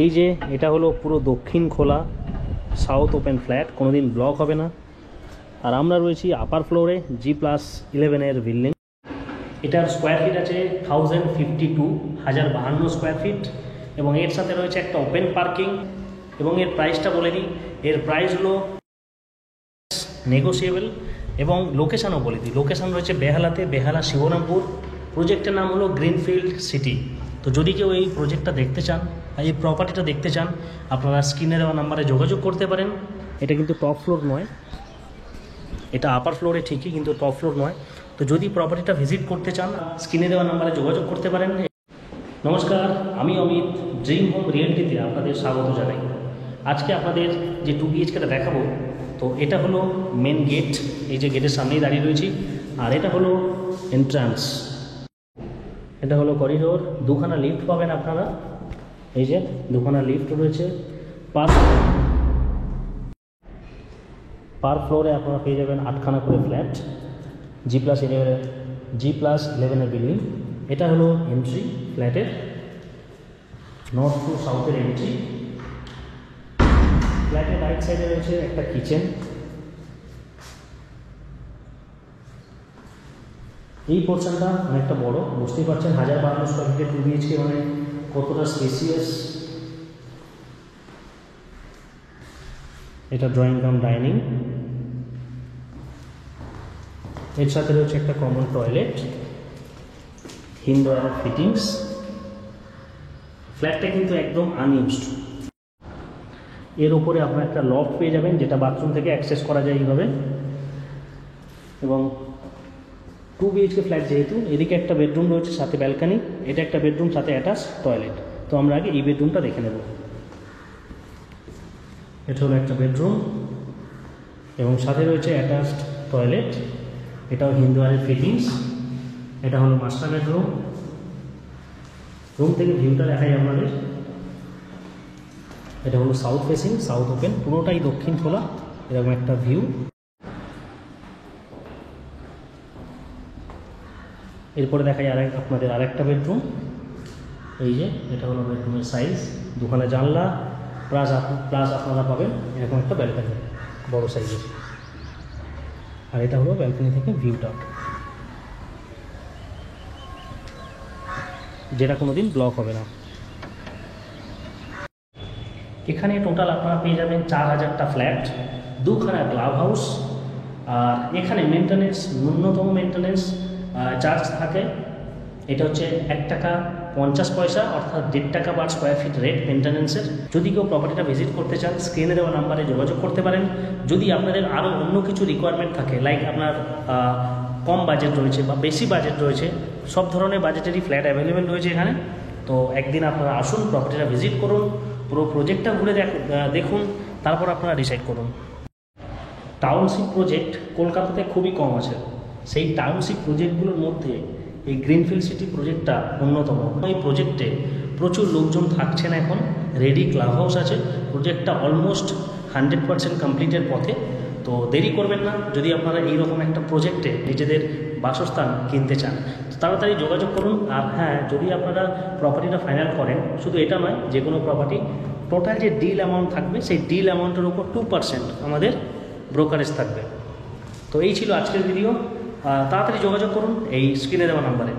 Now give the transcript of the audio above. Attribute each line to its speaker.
Speaker 1: এই যে এটা হলো পুরো দক্ষিণ খোলা সাউথ ওপেন ফ্ল্যাট, কোনোদিন ব্লক হবে না। আর আমরা রয়েছি আপার ফ্লোরে G+11 বিল্ডিং। এটার স্কোয়ার ফিট আছে 1052, 1052 স্কোয়ার ফিট, এবং এর সাথে রয়েছে একটা ওপেন পার্কিং। এবং এর প্রাইসটা বলে দিই, এর প্রাইস হলো নেগোসিয়েবল। এবং লোকেশানও বলে দিই, লোকেশান রয়েছে বেহালাতে, বেহালা শিবরামপুর। প্রজেক্টের নাম হলো গ্রিনফিল্ড সিটি। তো যদি কেউ এই প্রজেক্টটা দেখতে চান, এই প্রপার্টিটা দেখতে চান, আপনারা স্ক্রিনে দেওয়া নাম্বারে যোগাযোগ করতে পারেন। এটা কিন্তু টপ ফ্লোর নয়, এটা আপার ফ্লোরে ঠিকই, কিন্তু টপ ফ্লোর নয়। তো যদি প্রপার্টিটা ভিজিট করতে চান, স্ক্রিনে দেওয়া নাম্বারে যোগাযোগ করতে পারেন। নমস্কার, আমি অমিত, ড্রিম হোম রিয়েলটিতে আপনাদের স্বাগত জানাই। আজকে আপনাদের যে 2 BHKটা দেখাবো, তো এটা হলো মেন গেট, এই যে গেটের সামনেই দাঁড়িয়ে রয়েছি। আর এটা হলো এন্ট্রান্স, এটা হলো করিডোর। দুখানা লিফট পাবেন আপনারা, এই যে দুখানা লিফট রয়েছে। পার ফ্লোরে আপনারা পেয়ে যাবেন 8খানা করে ফ্ল্যাট, G+11 বিল্ডিং। এটা হলো এন্ট্রি ফ্ল্যাটের, নর্থ টু সাউথের এন্ট্রি। ফ্ল্যাটের রাইট সাইডে রয়েছে একটা কিচেন। এই পোর্শনটা অনেকটা বড়, বুঝতেই পারছেন 1052 স্কোয়ার ফিটে 2 BHK মানে কতটা স্পেসিয়াস। এটা ড্রয়িং কাম ডাইনিং, এর সাথে রয়েছে একটা কমন টয়লেট, হিন্দওয়্যার ফিটিংস। ফ্ল্যাটটা কিন্তু একদম আনইউজড। এর উপরে আপনারা একটা লফট পেয়ে যাবেন, যেটা বাথরুম থেকে অ্যাক্সেস করা যায় এইভাবে। এবং 2 BHK ফ্ল্যাট যেহেতু, এদিকে একটা বেডরুম রয়েছে, সাথে ব্যালকানি। এটা একটা বেডরুম, সাথে অ্যাটাচ টয়লেট। তো আমরা আগে এই বেডরুমটা দেখে নেব। এটা হলো একটা বেডরুম, এবং সাথে রয়েছে অ্যাটাচড টয়লেট। এটাও হিন্দওয়্যারের ফিটিংস। এটা হলো মাস্টার বেডরুম। রুম থেকে ভিউটা দেখাই আপনাদের। এটা হলো সাউথ ফেসিং, সাউথ ওপেন, পুরোটাই দক্ষিণ খোলা, এরকম একটা ভিউ। এরপরে দেখাই আপনাদের আরেকটা বেডরুম। এই যে এটা হলো বেডরুমের সাইজ, দুখানা জানলা, প্লাস আপনারা পাবেন এরকম একটা ব্যালকনি বড় সাইজের। আর এটা হলো ব্যালকনি থেকে ভিউটা, যেটা কোনোদিন ব্লক হবে না। এখানে টোটাল আপনারা পেয়ে যাবেন 4000টা ফ্ল্যাট, 2খানা ক্লাব হাউস। আর এখানে মেনটেন্যান্স, ন্যূনতম মেনটেন্যান্স চার্জ থাকে। এটা হচ্ছে 1 টাকা 50 পয়সা, অর্থাৎ 1.5 টাকা পার স্কোয়ার ফিট রেট মেনটেন্যান্সের। যদি কেউ প্রপার্টিটা ভিজিট করতে চান, স্ক্রিনে দেওয়া নাম্বারে যোগাযোগ করতে পারেন। যদি আপনাদের আরও অন্য কিছু রিকোয়ারমেন্ট থাকে, লাইক আপনার কম বাজেট রয়েছে বা বেশি বাজেট রয়েছে, সব ধরনের বাজেটেরই ফ্ল্যাট অ্যাভেলেবেল রয়েছে এখানে। তো একদিন আপনারা আসুন, প্রপার্টিটা ভিজিট করুন, পুরো প্রজেক্টটা ঘুরে দেখুন, তারপর আপনারা ডিসাইড করুন। টাউনশিপ প্রজেক্ট কলকাতাতে খুবই কম আছে। সেই টাউনশিপ প্রজেক্টগুলোর মধ্যে এই গ্রিনফিল্ড সিটি প্রজেক্টটা অন্যতম। এই প্রজেক্টে প্রচুর লোকজন থাকছেন এখন, রেডি ক্লাব হাউস আছে। প্রজেক্টটা অলমোস্ট 100% কমপ্লিটের পথে। তো দেরি করবেন না, যদি আপনারা এইরকম একটা প্রজেক্টে নিজেদের বাসস্থান কিনতে চান, তো তাড়াতাড়ি যোগাযোগ করুন। আর হ্যাঁ, যদি আপনারা প্রপার্টিটা ফাইনাল করেন, শুধু এটা নয়, যে কোনো প্রপার্টি টোটাল যে ডিল অ্যামাউন্ট থাকবে, সেই ডিল অ্যামাউন্টের উপর 2% আমাদের ব্রোকারেজ থাকবে। তো এই ছিল আজকের ভিডিও। তাড়াতাড়ি যোগাযোগ করুন এই স্ক্রিনে দেওয়া নাম্বারে।